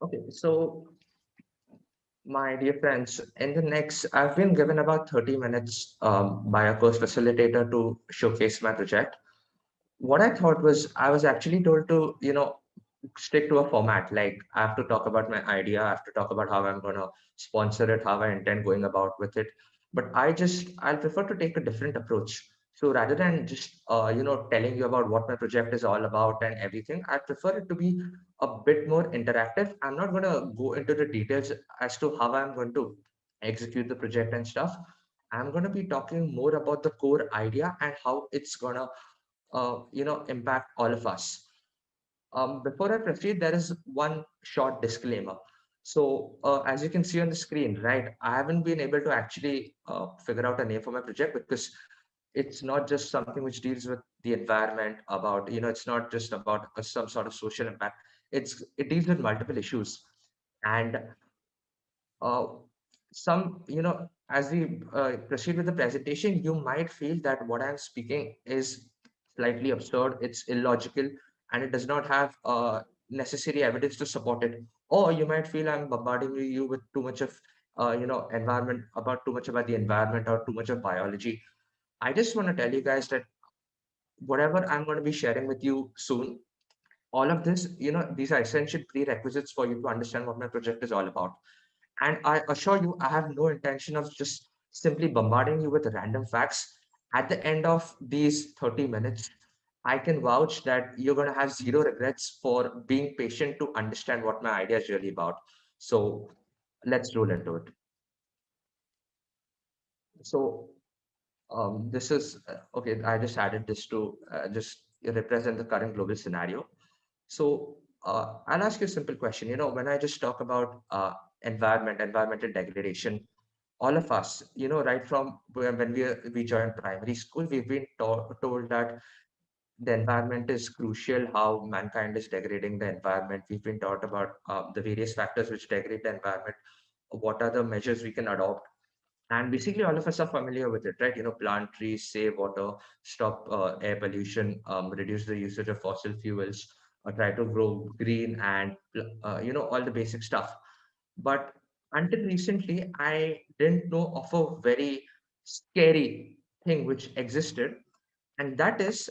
Okay, so my dear friends, I've been given about 30 minutes by a course facilitator to showcase my project. What I thought was I was actually told to, stick to a format. Like I have to talk about my idea, I have to talk about how I'm going to sponsor it, how I intend going about with it. But I'll prefer to take a different approach. So rather than just, telling you about what my project is all about and everything, I prefer it to be a bit more interactive. I'm not going to go into the details as to how I'm going to execute the project and stuff. I'm going to be talking more about the core idea and how it's going to impact all of us. Before I proceed, there is one short disclaimer. So, as you can see on the screen, right, I haven't been able to actually figure out a name for my project because it's not just something which deals with the environment about, it's not just about some sort of social impact. It deals with multiple issues. And uh, as we proceed with the presentation, you might feel that what I'm speaking is slightly absurd, it's illogical, and it does not have necessary evidence to support it. Or you might feel I'm bombarding you with too much of, too much about the environment or too much of biology. I just want to tell you guys that whatever I'm going to be sharing with you soon, all of this, these are essential prerequisites for you to understand what my project is all about. And I assure you, I have no intention of just simply bombarding you with random facts. At the end of these 30 minutes, I can vouch that you're going to have zero regrets for being patient to understand what my idea is really about. So let's roll into it. So this is okay. I just added this to just represent the current global scenario. So I'll ask you a simple question. When I just talk about environmental degradation, all of us, right from when we joined primary school, we've been told that the environment is crucial, how mankind is degrading the environment. We've been taught about the various factors which degrade the environment, what are the measures we can adopt. And basically, all of us are familiar with it, right? Plant trees, save water, stop air pollution, reduce the usage of fossil fuels, try to grow green and, all the basic stuff. But until recently, I didn't know of a very scary thing which existed. And that is,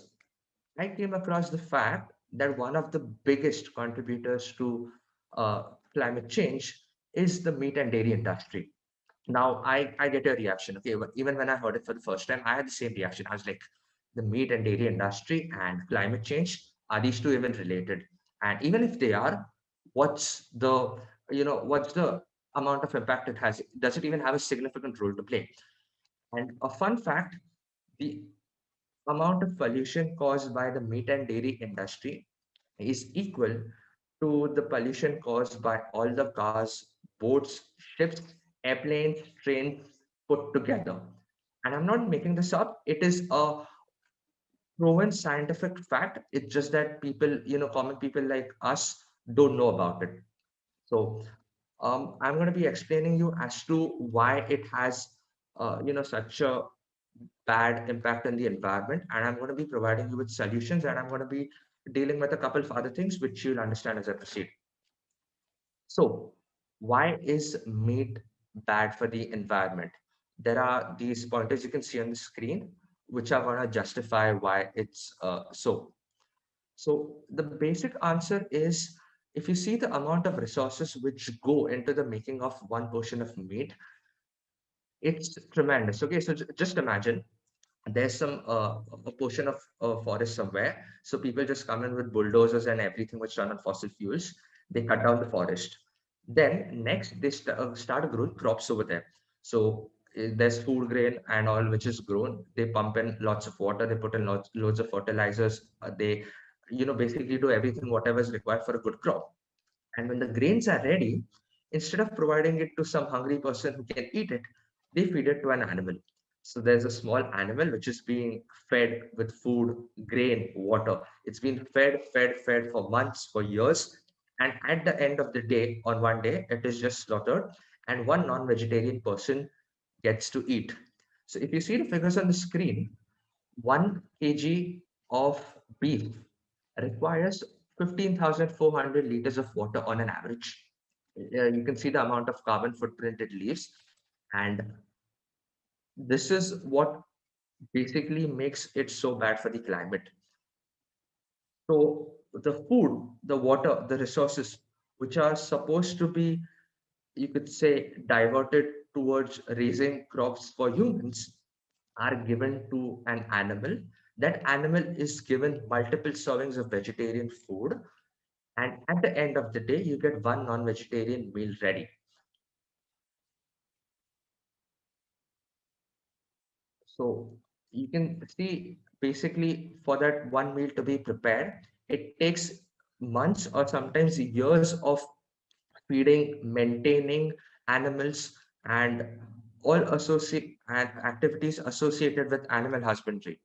I came across the fact that one of the biggest contributors to uh, climate change is the meat and dairy industry. Now, I get a reaction. Okay, but even when I heard it for the first time, I had the same reaction. I was like, the meat and dairy industry and climate change, are these two even related? And even if they are, what's the amount of impact it has? Does it even have a significant role to play? And a fun fact, the amount of pollution caused by the meat and dairy industry is equal to the pollution caused by all the cars, boats, ships, airplanes, trains put together. And I'm not making this up. It is a proven scientific fact. It's just that people, common people like us don't know about it. So I'm going to be explaining you as to why it has, such a bad impact on the environment. And I'm going to be providing you with solutions, and I'm going to be dealing with a couple of other things which you'll understand as I proceed. So, why is meat bad for the environment? There are these pointers you can see on the screen, which are going to justify why it's so. So, the basic answer is if you see the amount of resources which go into the making of one portion of meat, it's tremendous. Okay, so just imagine there's some a portion of forest somewhere. So people just come in with bulldozers and everything which run on fossil fuels. They cut down the forest. Then next they start growing crops over there. So there's food grain and all which is grown. They pump in lots of water. They put in loads of fertilizers. They basically do everything whatever is required for a good crop. And when the grains are ready, instead of providing it to some hungry person who can eat it, they feed it to an animal. So there's a small animal which is being fed with food, grain, water. It's been fed for months, for years. And at the end of the day, on one day, it is just slaughtered, and one non vegetarian person gets to eat. So if you see the figures on the screen, 1 kg of beef requires 15,400 liters of water on an average. You can see the amount of carbon footprint it leaves. And this is what basically makes it so bad for the climate. So the food, the water, the resources, which are supposed to be, you could say, diverted towards raising crops for humans, are given to an animal. That animal is given multiple servings of vegetarian food. And at the end of the day, you get one non-vegetarian meal ready. So you can see basically for that one meal to be prepared, it takes months or sometimes years of feeding, maintaining animals, and all associate and activities associated with animal husbandry.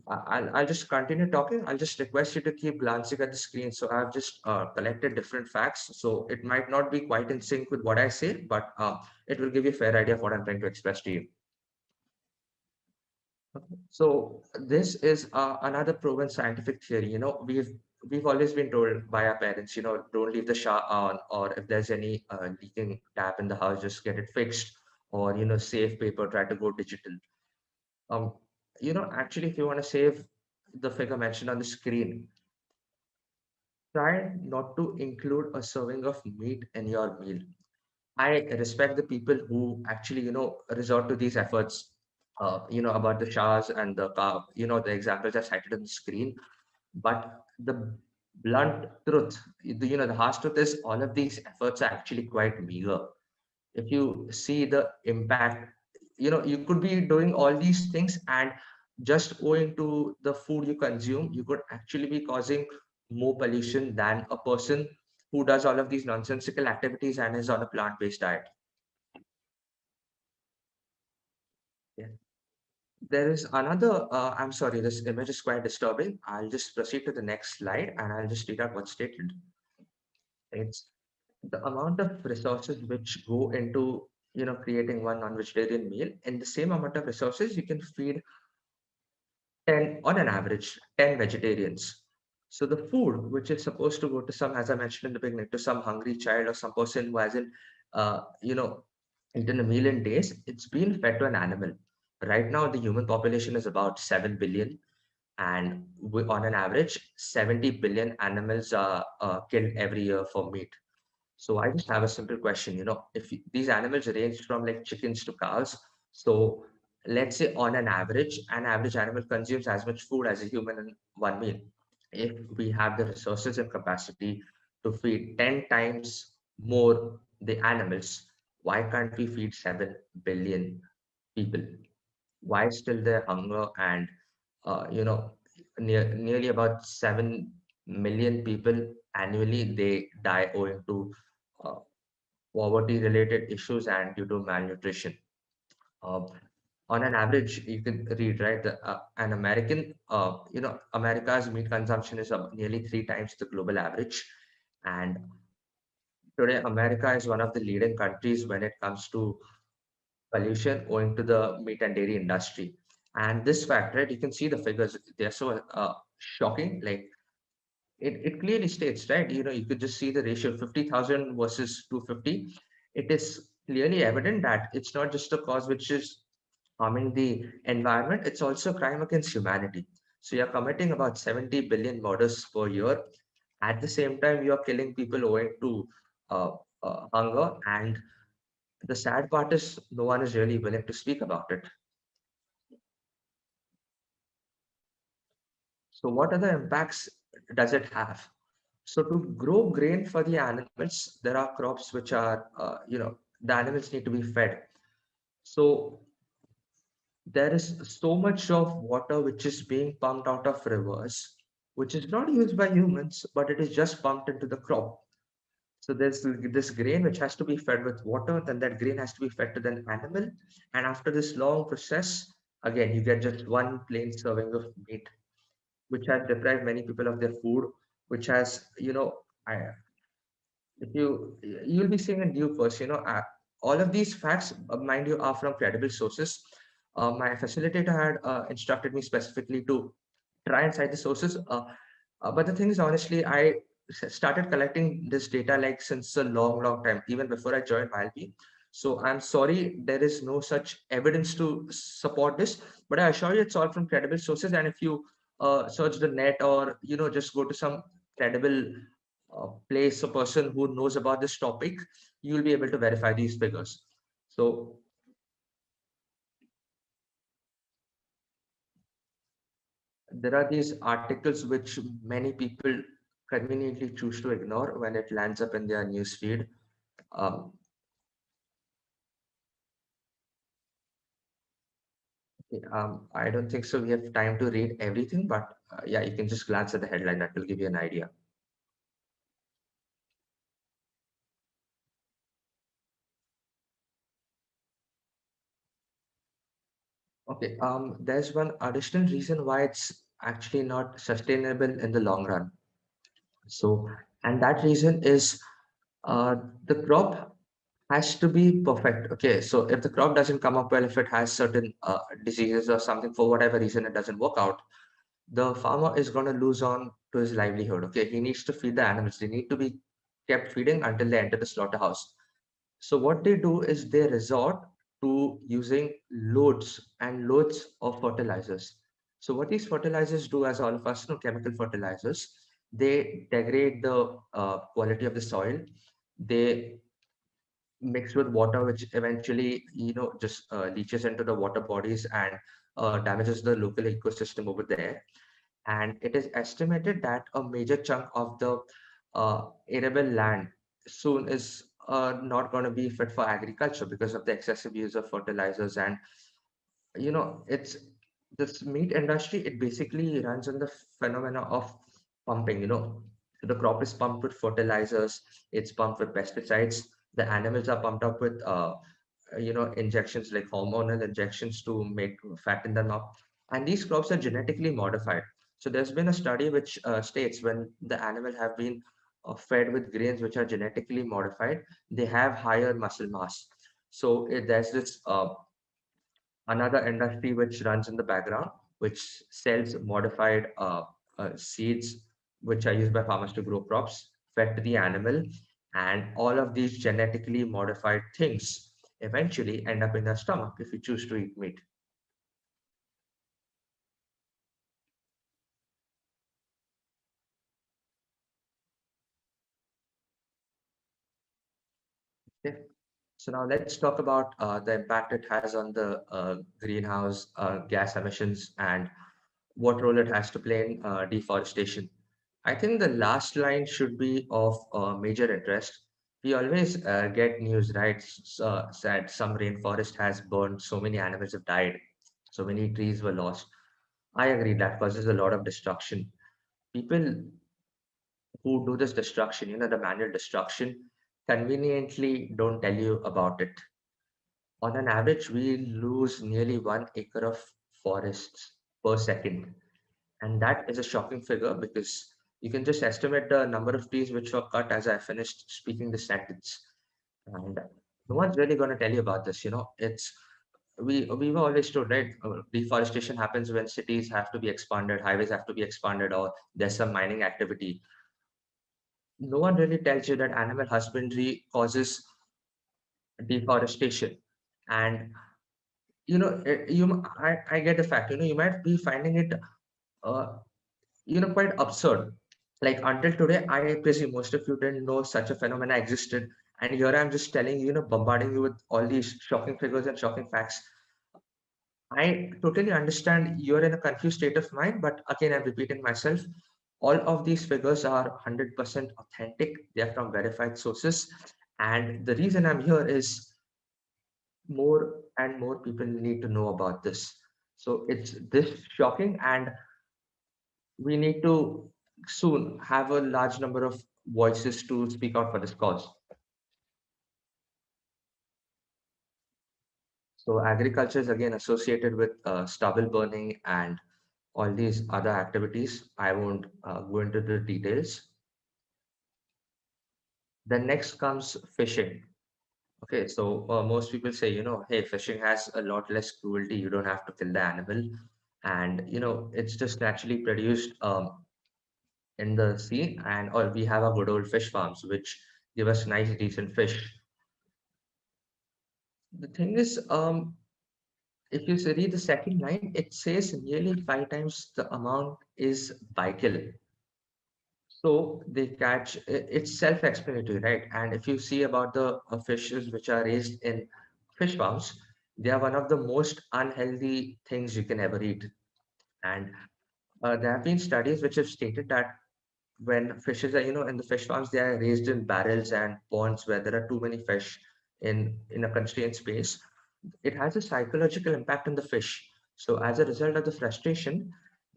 I'll just continue talking. I'll just request you to keep glancing at the screen. So I've just collected different facts. So it might not be quite in sync with what I say, but it will give you a fair idea of what I'm trying to express to you. So this is another proven scientific theory. We've always been told by our parents, don't leave the shower on, or if there's any leaking tap in the house, just get it fixed, or save paper, try to go digital. Um, Actually, if you want to save the figure mentioned on the screen, try not to include a serving of meat in your meal. I respect the people who actually, resort to these efforts, about the showers and the car, the examples I cited on the screen. But the blunt truth, the harsh truth is all of these efforts are actually quite meager. If you see the impact, you could be doing all these things and just owing to the food you consume, you could actually be causing more pollution than a person who does all of these nonsensical activities and is on a plant-based diet. Yeah. There is another, I'm sorry, this image is quite disturbing. I'll just proceed to the next slide and I'll just read out what's stated. It's the amount of resources which go into, creating one non-vegetarian meal. In the same amount of resources, you can feed 10, on an average, 10 vegetarians. So the food, which is supposed to go to some, as I mentioned in the beginning, to some hungry child or some person who hasn't, eaten a meal in days, it's been fed to an animal. Right now, the human population is about 7 billion, and on an average, 70 billion animals are killed every year for meat. So I just have a simple question, if these animals range from like chickens to cows, so let's say on an average animal consumes as much food as a human in one meal. If we have the resources and capacity to feed 10 times more the animals, why can't we feed 7 billion people? Why still there hunger and nearly about 7 million people annually they die owing to uh, poverty related issues and due to malnutrition. Uh, on an average, you can read, right, an American, America's meat consumption is nearly 3 times the global average. And today, America is one of the leading countries when it comes to pollution owing to the meat and dairy industry. And this fact, right, you can see the figures, they're so shocking. Like it clearly states, right, you could just see the ratio 50,000 versus 250. It is clearly evident that it's not just a cause which is harming the environment, it's also a crime against humanity. So you're committing about 70 billion murders per year. At the same time, you're killing people owing to uh, hunger. And the sad part is no one is really willing to speak about it. So what other impacts does it have? So to grow grain for the animals, there are crops which are, the animals need to be fed. So there is so much of water which is being pumped out of rivers, which is not used by humans, but it is just pumped into the crop. So there's this grain which has to be fed with water, then that grain has to be fed to the animal. And after this long process, again, you get just one plain serving of meat, which has deprived many people of their food, which has, I, if you'll be seeing a new course, all of these facts, mind you, are from credible sources. My facilitator had instructed me specifically to try and cite the sources. But the thing is, honestly, started collecting this data like since a long, long time, even before I joined YLP. So I'm sorry, there is no such evidence to support this, but I assure you it's all from credible sources. And if you search the net or, just go to some credible place, a person who knows about this topic, you will be able to verify these figures. So there are these articles which many people conveniently choose to ignore when it lands up in their news feed. Um, I don't think so. We have time to read everything, but yeah, you can just glance at the headline. That will give you an idea. Okay. There's one additional reason why it's actually not sustainable in the long run. So, and that reason is uh, the crop has to be perfect. Okay. So if the crop doesn't come up well, if it has certain diseases or something for whatever reason it doesn't work out, the farmer is going to lose on to his livelihood. Okay, he needs to feed the animals. They need to be kept feeding until they enter the slaughterhouse. So what they do is they resort to using loads and loads of fertilizers. So what these fertilizers do, as all of us know, chemical fertilizers, they degrade the quality of the soil. They mix with water, which eventually, just leaches into the water bodies and damages the local ecosystem over there. And it is estimated that a major chunk of the arable land soon is not going to be fit for agriculture because of the excessive use of fertilizers. And it's this meat industry, it basically runs on the phenomena of pumping. So the crop is pumped with fertilizers, it's pumped with pesticides, the animals are pumped up with injections like hormonal injections to make fatten them up. And these crops are genetically modified. So there's been a study which states when the animal have been fed with grains which are genetically modified, they have higher muscle mass. So there's this another industry which runs in the background, which sells modified seeds, which are used by farmers to grow crops, fed to the animal, and all of these genetically modified things eventually end up in their stomach if you choose to eat meat. Okay. So now let's talk about the impact it has on the greenhouse gas emissions and what role it has to play in deforestation. I think the last line should be of major interest. We always get news, right? That some rainforest has burned, so many animals have died, so many trees were lost. I agree that causes a lot of destruction. People who do this destruction, the manual destruction, conveniently don't tell you about it. On an average, we lose nearly 1 acre of forests per second. And that is a shocking figure because you can just estimate the number of trees which were cut as I finished speaking the sentence. And no one's really going to tell you about this. It's we were always told, right? Deforestation happens when cities have to be expanded, highways have to be expanded, or there's some mining activity. No one really tells you that animal husbandry causes deforestation. And I get the fact. You might be finding it uh, quite absurd. Like until today, I presume most of you didn't know such a phenomena existed. And here I'm just telling you, bombarding you with all these shocking figures and shocking facts. I totally understand you're in a confused state of mind, but again, I'm repeating myself. All of these figures are 100% authentic. They are from verified sources. And the reason I'm here is more and more people need to know about this. So it's this shocking, and we need to soon have a large number of voices to speak out for this cause. So agriculture is again associated with stubble burning and all these other activities. I won't go into the details. Then next comes fishing. Okay, so most people say, hey, fishing has a lot less cruelty. You don't have to kill the animal, and it's just naturally produced. in the sea, and or we have our good old fish farms, which give us nice, decent fish. The thing is, if you read the second line, it says nearly 5 times the amount is vital. So they catch, it's self-explanatory, right? And if you see about the fishes which are raised in fish farms, they are one of the most unhealthy things you can ever eat. And there have been studies which have stated that when fishes are, in the fish farms, they are raised in barrels and ponds where there are too many fish in a constrained space. It has a psychological impact on the fish. So as a result of the frustration,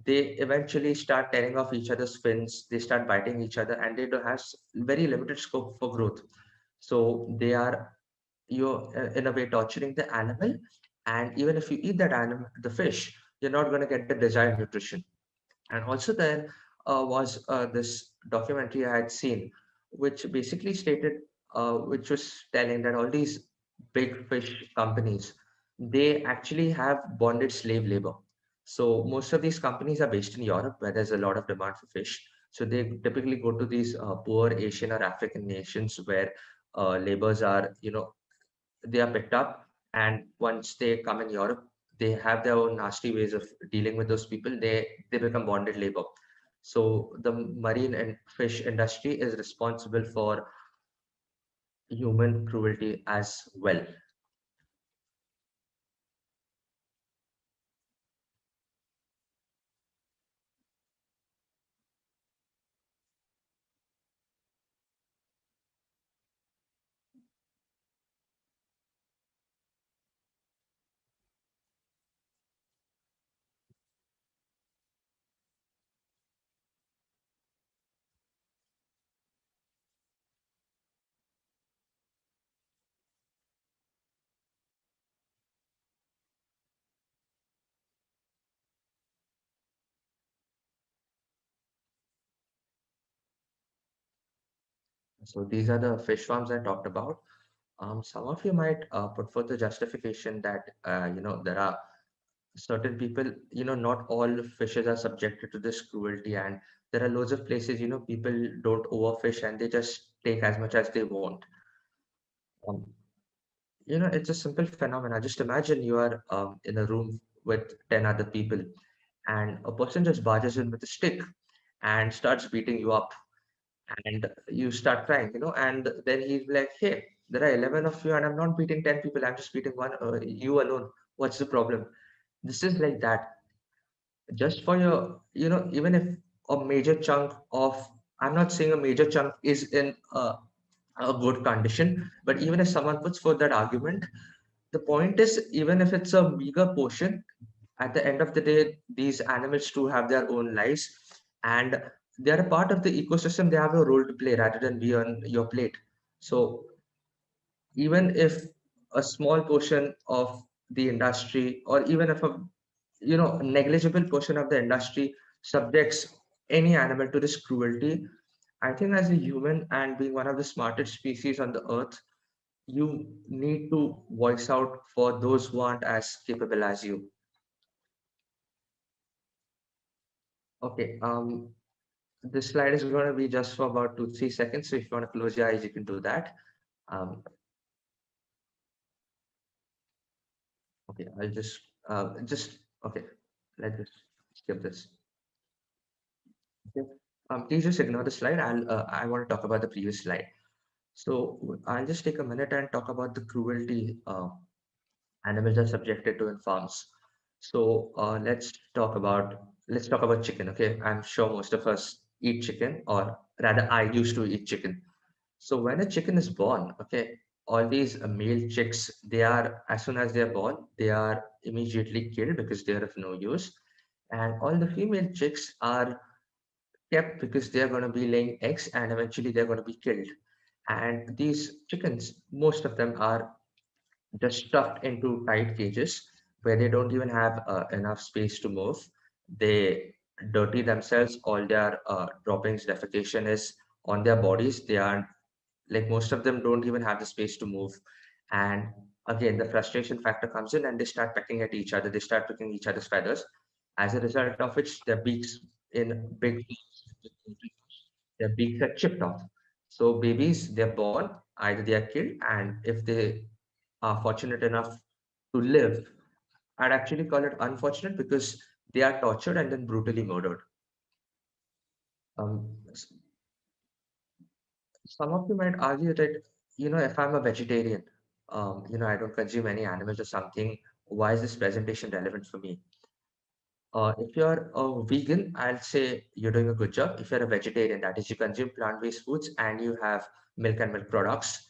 they eventually start tearing off each other's fins. They start biting each other, and they do have very limited scope for growth. So they are you're in a way torturing the animal, and even if you eat that animal, the fish, you're not going to get the desired nutrition. And also there was this documentary I had seen, which basically stated, which was telling that all these big fish companies, they actually have bonded slave labor. So most of these companies are based in Europe, where there's a lot of demand for fish. So they typically go to these poor Asian or African nations where labors are, they are picked up, and once they come in Europe, they have their own nasty ways of dealing with those people. They become bonded labor. So the marine and fish industry is responsible for human cruelty as well. So these are the fish farms I talked about. Some of you might put forth the justification that there are certain people, not all fishes are subjected to this cruelty, and there are loads of places, people don't overfish and they just take as much as they want. Um, it's a simple phenomenon. Just imagine you are in a room with 10 other people, and a person just barges in with a stick and starts beating you up, and you start crying, and then he's like, hey, there are 11 of you, and I'm not beating 10 people, I'm just beating one, you alone. What's the problem? This is like that. Just for your, even if a major chunk of, I'm not saying a major chunk is in a good condition, but even if someone puts forth that argument, the point is, even if it's a meager portion, at the end of the day, these animals too have their own lives, and they're a part of the ecosystem. They have a role to play rather than be on your plate. So even if a small portion of the industry, or even if a negligible portion of the industry subjects any animal to this cruelty, I think as a human and being one of the smartest species on the earth, you need to voice out for those who aren't as capable as you. Okay, this slide is going to be just for about 2 3 seconds. So if you want to close your eyes, you can do that. Um, okay, I'll just okay. Let's just skip this. Okay. Please just ignore the slide. I want to talk about the previous slide. So I'll just take a minute and talk about the cruelty animals are subjected to in farms. So let's talk about chicken. Okay, I'm sure most of us eat chicken, or rather, I used to eat chicken. So when a chicken is born, okay, all these male chicks, they are, as soon as they are born, they are immediately killed because they are of no use, and all the female chicks are kept because they are going to be laying eggs, and eventually they're going to be killed. And these chickens, most of them are just stuffed into tight cages where they don't even have enough space to move. They dirty themselves. All their droppings, defecation is on their bodies. They are like, most of them don't even have the space to move. And again, the frustration factor comes in, and they start pecking at each other. They start picking each other's feathers. As a result of which, their beaks in big. their beaks are chipped off. So babies, they're born, either they are killed, and if they are fortunate enough to live, I'd actually call it unfortunate because they are tortured and then brutally murdered. S- some of you might argue that, if I'm a vegetarian, I don't consume any animals or something, why is this presentation relevant for me? If you're a vegan, I'll say you're doing a good job. If you're a vegetarian, that is, you consume plant-based foods and you have milk and milk products,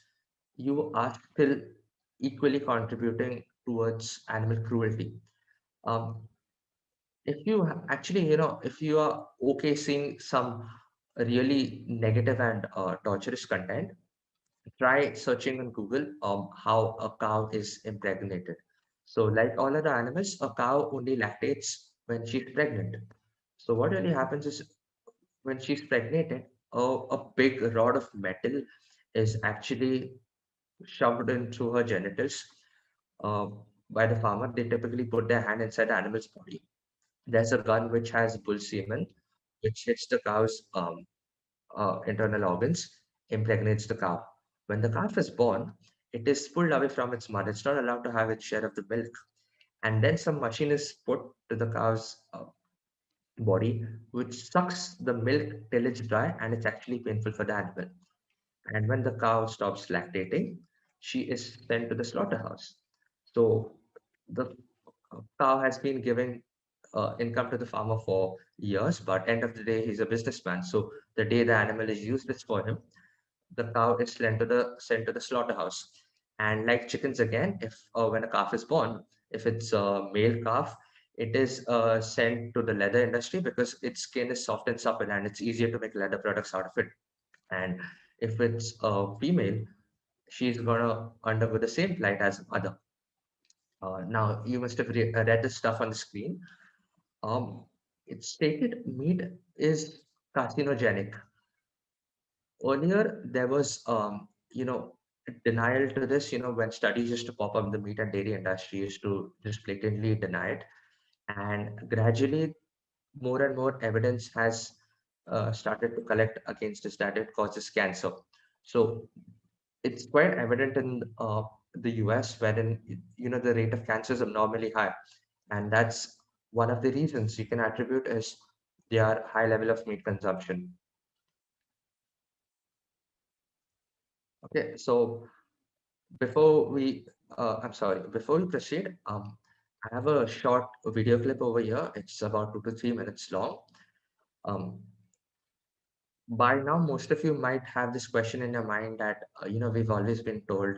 you are still equally contributing towards animal cruelty. Um, if you actually, if you are okay seeing some really negative and torturous content, try searching on Google how a cow is impregnated. So, like all other animals, a cow only lactates when she's pregnant. So, what really happens is when she's pregnant, a big rod of metal is actually shoved into her genitals uh, by the farmer. They typically put their hand inside the animal's body. There's a gun which has bull semen, which hits the cow's internal organs, impregnates the cow. When the calf is born, it is pulled away from its mother. It's not allowed to have its share of the milk. And then some machine is put to the cow's body, which sucks the milk till it's dry, and it's actually painful for the animal. And when the cow stops lactating, she is sent to the slaughterhouse. So the cow has been giving income to the farmer for years, but end of the day, he's a businessman. So the day the animal is useless for him, the cow is sent to the slaughterhouse. And like chickens again, if when a calf is born, if it's a male calf, it is sent to the leather industry because its skin is soft and supple and it's easier to make leather products out of it. And if it's a female, she's gonna undergo the same plight as mother. Now you must have read the stuff on the screen. Um, it's stated meat is carcinogenic. Earlier, there was, denial to this, when studies used to pop up, the meat and dairy industry used to just blatantly deny it. And gradually, more and more evidence has started to collect against this that it causes cancer. So it's quite evident in the US, wherein, the rate of cancer is abnormally high. And that's one of the reasons you can attribute is their high level of meat consumption. Okay, so before we proceed, I have a short video clip over here. It's about 2 to 3 minutes long. Um, by now, most of you might have this question in your mind that, we've always been told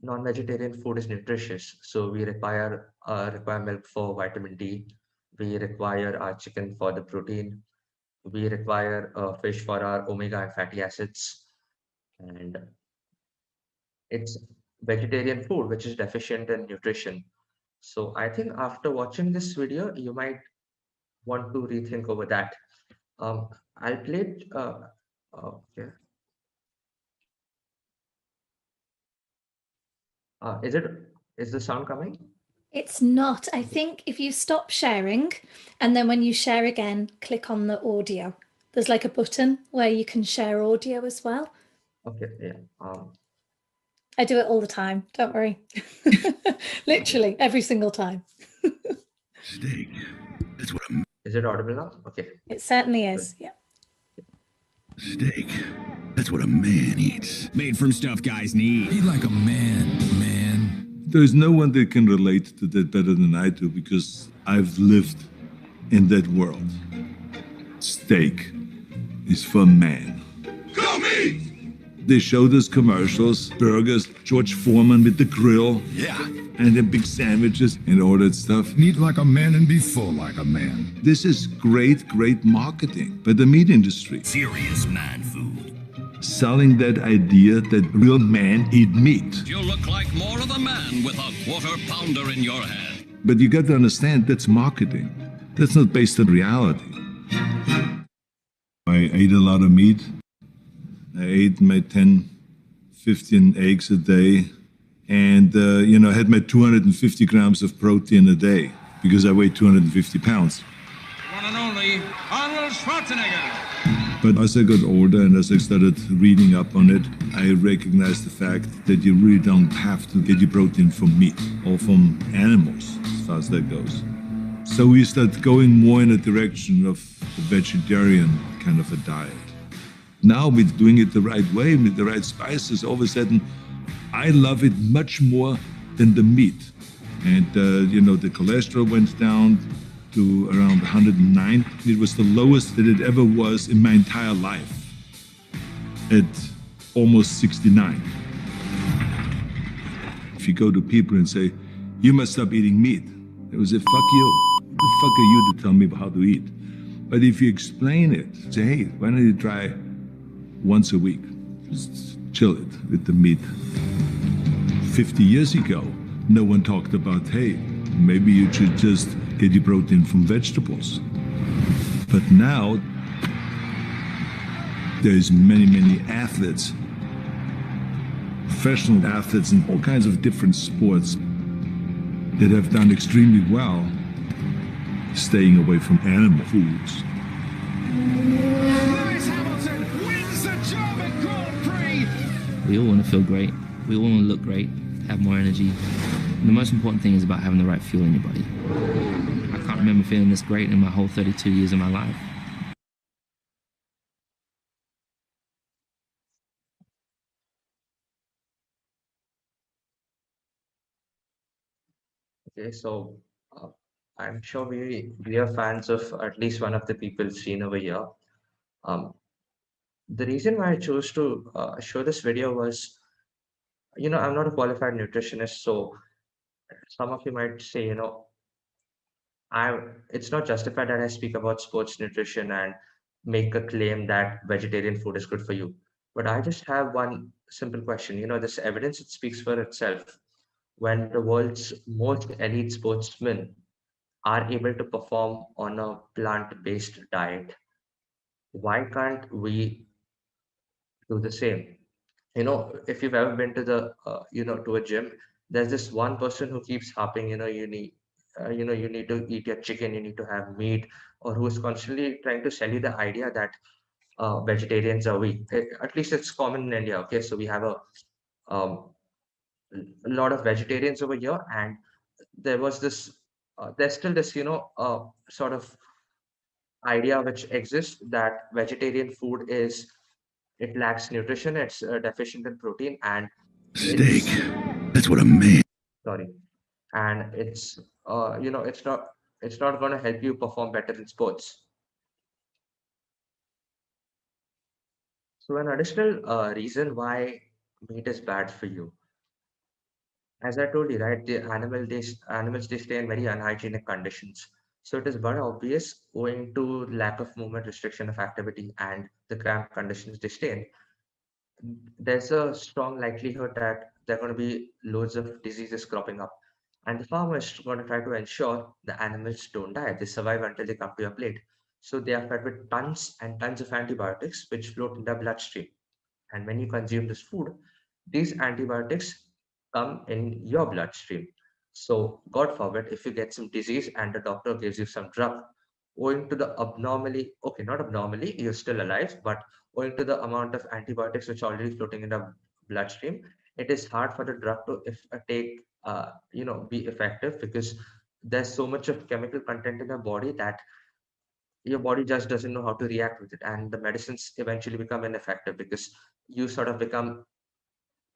non-vegetarian food is nutritious. So we require milk for vitamin D. We require our chicken for the protein. We require fish for our omega and fatty acids. And it's vegetarian food, which is deficient in nutrition. So I think after watching this video, you might want to rethink over that. Um, I'll play it. Okay. Is it? Is the sound coming? It's not. I think if you stop sharing and then when you share again, click on the audio. There's like a button where you can share audio as well. Okay. Yeah. I do it all the time. Don't worry. Literally every single time. Steak. That's what Is it audible now? Okay. It certainly is. Yeah. steak. That's what a man eats. Made from stuff guys need. Eat like a man, man. There's no one that can relate to that better than I do because I've lived in that world. Steak is for man. Go me! They showed us commercials, burgers, George Foreman with the grill, Yeah. and the big sandwiches and all that stuff. Eat like a man and be full like a man. This is great, great marketing by the meat industry. Serious man food. Selling that idea that real men eat meat. You'll look like more of a man with a quarter pounder in your hand. But you got to understand that's marketing. That's not based on reality. I ate a lot of meat. I ate my 10, 15 eggs a day. And, I had my 250 grams of protein a day because I weigh 250 pounds. One and only Arnold Schwarzenegger. But as I got older and as I started reading up on it, I recognized the fact that you really don't have to get your protein from meat or from animals, as far as that goes. So we start going more in a direction of a vegetarian kind of a diet. Now with doing it the right way, with the right spices, all of a sudden, I love it much more than the meat. And, the cholesterol went down to around 109. It was the lowest that it ever was in my entire life, at almost 69. If you go to people and say, you must stop eating meat, they will say, fuck you. Who the fuck are you to tell me how to eat? But if you explain it, say, hey, why don't you try once a week? Just chill it with the meat. 50 years ago, no one talked about, hey, maybe you should just get your protein from vegetables. But now, there's many athletes, professional athletes in all kinds of different sports that have done extremely well staying away from animal foods. Lewis Hamilton wins the German Grand Prix. We all want to feel great. We all want to look great, have more energy. And the most important thing is about having the right fuel in your body. I can't remember feeling this great in my whole 32 years of my life. Okay, so I'm sure we are fans of at least one of the people seen over here. Um, the reason why I chose to show this video was, I'm not a qualified nutritionist, so some of you might say, it's not justified that I speak about sports nutrition and make a claim that vegetarian food is good for you. But I just have one simple question. This evidence, it speaks for itself. When the world's most elite sportsmen are able to perform on a plant-based diet, why can't we do the same? If you've ever been to to a gym, there's this one person who keeps harping, you need to eat your chicken, you need to have meat, or who's constantly trying to sell you the idea that vegetarians are weak. At least it's common in India. Okay, so we have um, a lot of vegetarians over here, and there was this, there's still this, sort of idea which exists that vegetarian food it lacks nutrition, it's deficient in protein, and Steak. it's That's what a man. sorry, and it's not going to help you perform better in sports. So an additional reason why meat is bad for you, as I told you, right, animals they stay in very unhygienic conditions. So it is very obvious owing to lack of movement, restriction of activity, and the cramped conditions they stay in. There's a strong likelihood that there are going to be loads of diseases cropping up. And the farmer is going to try to ensure the animals don't die. They survive until they come to your plate. So they are fed with tons and tons of antibiotics which float in their bloodstream. And when you consume this food, these antibiotics come in your bloodstream. So, God forbid, if you get some disease and the doctor gives you some drug, owing to the abnormally, okay, not abnormally, you're still alive, but owing to the amount of antibiotics which are already floating in the bloodstream, it is hard for the drug to be effective because there's so much of chemical content in the body that your body just doesn't know how to react with it, and the medicines eventually become ineffective because you sort of become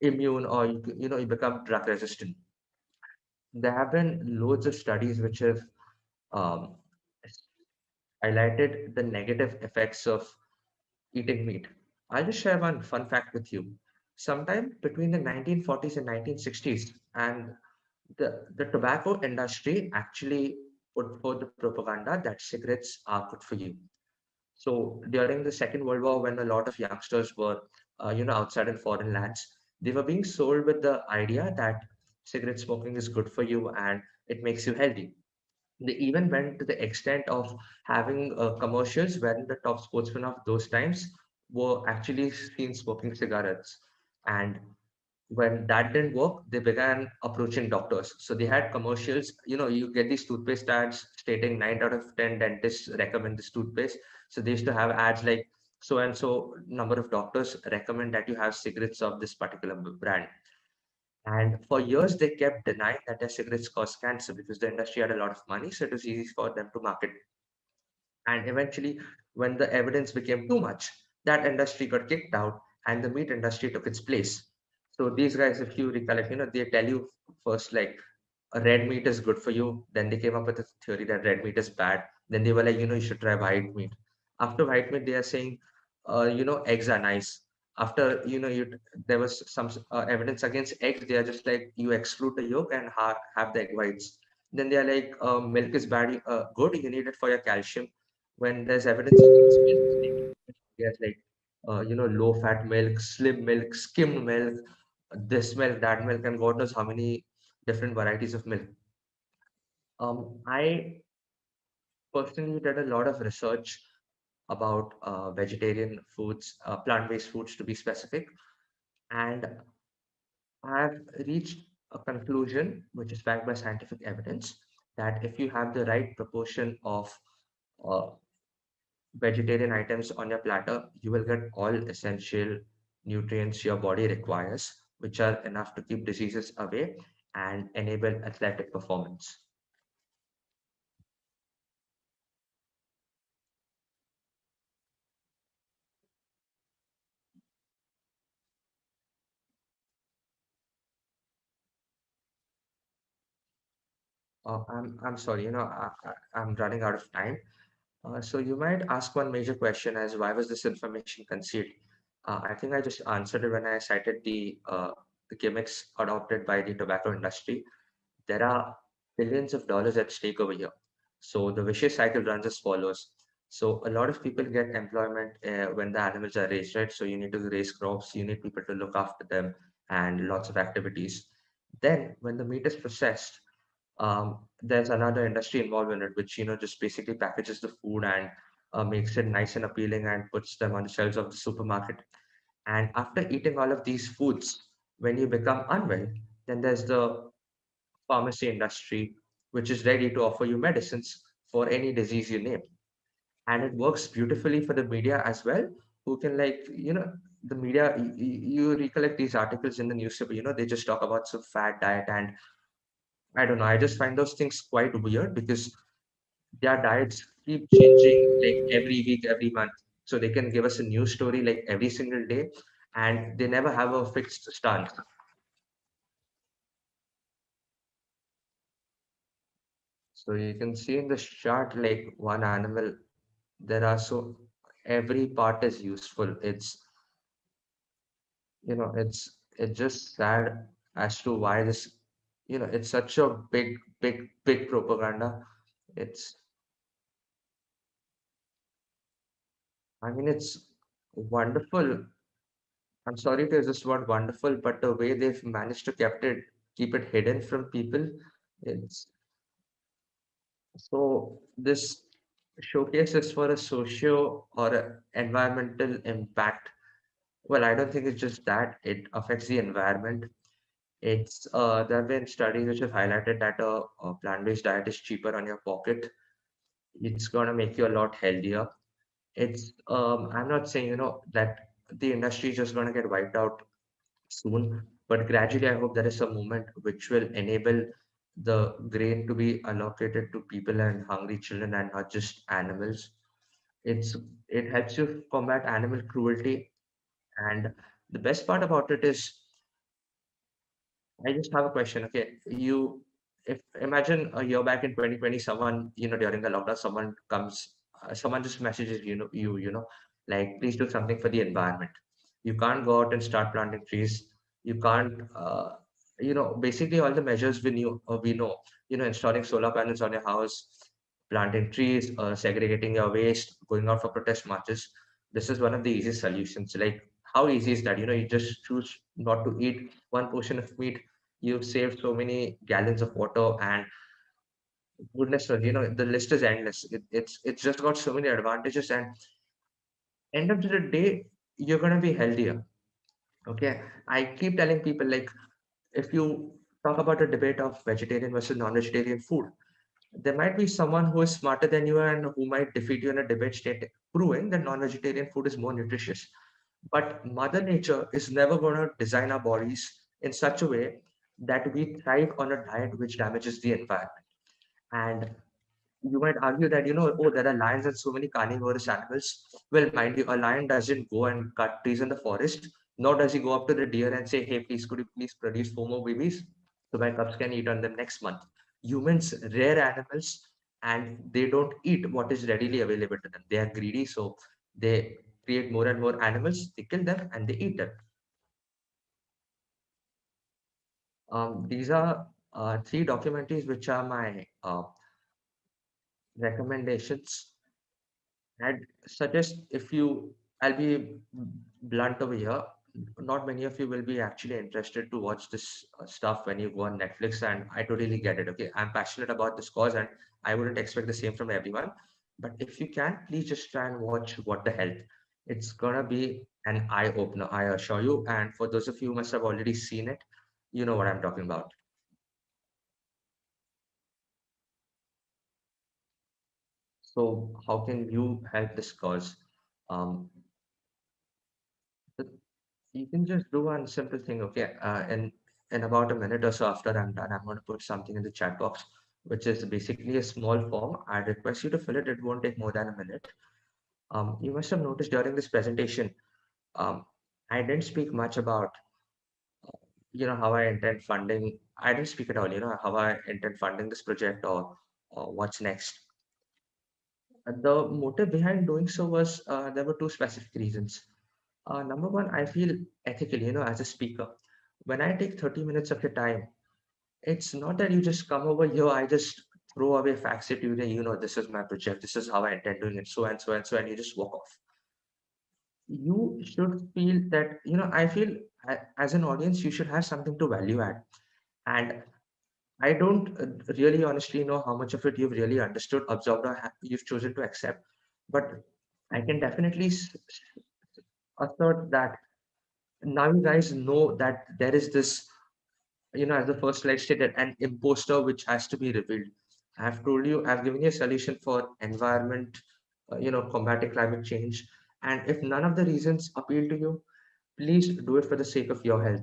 immune, or you become drug resistant. There have been loads of studies which have um, highlighted the negative effects of eating meat. I'll just share one fun fact with you. Sometime between the 1940s and 1960s, and the tobacco industry actually put forth the propaganda that cigarettes are good for you. So during the Second World War, when a lot of youngsters were, outside in foreign lands, they were being sold with the idea that cigarette smoking is good for you and it makes you healthy. They even went to the extent of having commercials when the top sportsmen of those times were actually seen smoking cigarettes. And when that didn't work, they began approaching doctors. So they had commercials. You get these toothpaste ads stating 9 out of 10 dentists recommend this toothpaste. So they used to have ads like, so and so number of doctors recommend that you have cigarettes of this particular brand. And for years, they kept denying that their cigarettes cause cancer because the industry had a lot of money, so it was easy for them to market. And eventually, when the evidence became too much, that industry got kicked out and the meat industry took its place. So these guys, if you recollect, they tell you first like red meat is good for you. Then they came up with a theory that red meat is bad. Then they were like, you should try white meat. After white meat, they are saying, eggs are nice. After, there was some evidence against eggs. They are just like, you exclude the yolk and have the egg whites. Then they are like, milk is bad, good. You need it for your calcium. When there's evidence against milk, there's like, low fat milk, slim milk, skimmed milk, this milk, that milk, and God knows how many different varieties of milk. I personally did a lot of research about vegetarian foods, plant-based foods to be specific, and I've reached a conclusion, which is backed by scientific evidence, that if you have the right proportion of uh, vegetarian items on your platter, you will get all essential nutrients your body requires, which are enough to keep diseases away and enable athletic performance. I'm sorry, I'm running out of time. So you might ask one major question as why was this information concealed? I think I just answered it when I cited the gimmicks adopted by the tobacco industry. There are billions of dollars at stake over here. So the vicious cycle runs as follows. So a lot of people get employment when the animals are raised, right? So you need to raise crops, you need people to look after them, and lots of activities. Then when the meat is processed, there's another industry involved in it, which just basically packages the food and makes it nice and appealing and puts them on the shelves of the supermarket. And after eating all of these foods, when you become unwell, then there's the pharmacy industry, which is ready to offer you medicines for any disease you name. And it works beautifully for the media as well, who can the media, you recollect these articles in the newspaper, they just talk about some fad diet and I don't know. I just find those things quite weird because their diets keep changing like every week, every month. So they can give us a new story like every single day, and they never have a fixed stance. So you can see in the chart like one animal, there are so every part is useful. It's just sad as to why this, it's such a big propaganda. It's I mean, it's wonderful. I'm sorry to use this word wonderful, but the way they've managed to keep it hidden from people, it's so this showcase is for a socio or environmental impact. Well, I don't think it's just that, it affects the environment. There have been studies which have highlighted that a plant-based diet is cheaper on your pocket. It's gonna make you a lot healthier. I'm not saying, that the industry is just gonna get wiped out soon, but gradually I hope there is a movement which will enable the grain to be allocated to people and hungry children and not just animals. It helps you combat animal cruelty, and the best part about it is I just have a question. Okay, if imagine a year back in 2020, someone, during the lockdown, someone just messages, like, please do something for the environment. You can't go out and start planting trees. You can't, basically all the measures we know, installing solar panels on your house, planting trees, segregating your waste, going out for protest marches. This is one of the easiest solutions. Like, how easy is that? You just choose not to eat one portion of meat, you've saved so many gallons of water, and goodness knows, the list is endless. It's just got so many advantages, and end of the day, you're gonna be healthier. Okay, I keep telling people like if you talk about a debate of vegetarian versus non-vegetarian food, there might be someone who is smarter than you and who might defeat you in a debate state proving that non-vegetarian food is more nutritious. But Mother Nature is never going to design our bodies in such a way that we thrive on a diet which damages the environment. And you might argue that, oh, there are lions and so many carnivorous animals. Well, mind you, a lion doesn't go and cut trees in the forest, nor does he go up to the deer and say, hey, please, could you please produce 4 more babies so my cubs can eat on them next month? Humans rear animals and they don't eat what is readily available to them. They are greedy, so they create more and more animals, they kill them and they eat them. These are 3 documentaries which are my recommendations. I'd suggest if you, I'll be blunt over here. Not many of you will be actually interested to watch this stuff when you go on Netflix, and I totally get it. Okay, I'm passionate about this cause, and I wouldn't expect the same from everyone. But if you can, please just try and watch What the Health. It's gonna be an eye opener, I assure you. And for those of you who must have already seen it, you know what I'm talking about. So, how can you help this cause? Um, You can just do one simple thing, okay? In about a minute or so after I'm done, I'm going to put something in the chat box, which is basically a small form. I request you to fill it. It won't take more than a minute. You must have noticed during this presentation, um, I didn't speak much about, how I intend funding. I didn't speak at all, how I intend funding this project or what's next. The motive behind doing so was there were 2 specific reasons. Number one, I feel ethically, as a speaker, when I take 30 minutes of your time, it's not that you just come over here, I just throw away facts at you, that, this is my project, this is how I intend doing it, so and so and so, and you just walk off. You should feel that, I feel as an audience, you should have something to value add. And I don't really honestly know how much of it you've really understood, absorbed, or you've chosen to accept. But I can definitely assert that now you guys know that there is this, as the first slide stated, an imposter which has to be revealed. I've told you, I've given you a solution for environment, combating climate change. And if none of the reasons appeal to you, please do it for the sake of your health.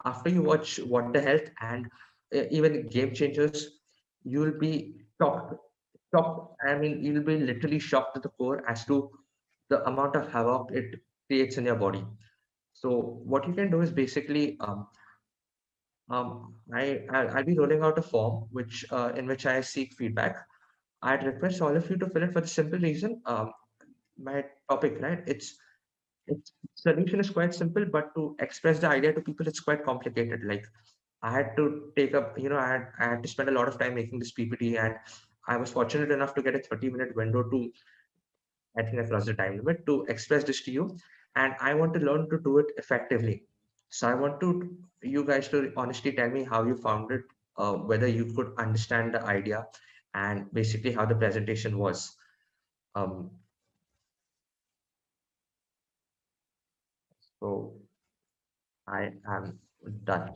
After you watch What the Health and even Game Changers, you'll be shocked. Shocked. I mean, you'll be literally shocked to the core as to the amount of havoc it creates in your body. So what you can do is basically, I'll be rolling out a form which in which I seek feedback. I'd request all of you to fill it for the simple reason. My topic, right? Its solution is quite simple, but to express the idea to people, it's quite complicated. Like I had to take up, I had to spend a lot of time making this PPT, and I was fortunate enough to get a 30-minute window to, I think I crossed the time limit, to express this to you. And I want to learn to do it effectively. So I want you guys to honestly tell me how you found it, whether you could understand the idea, and basically how the presentation was. Um, so I am done.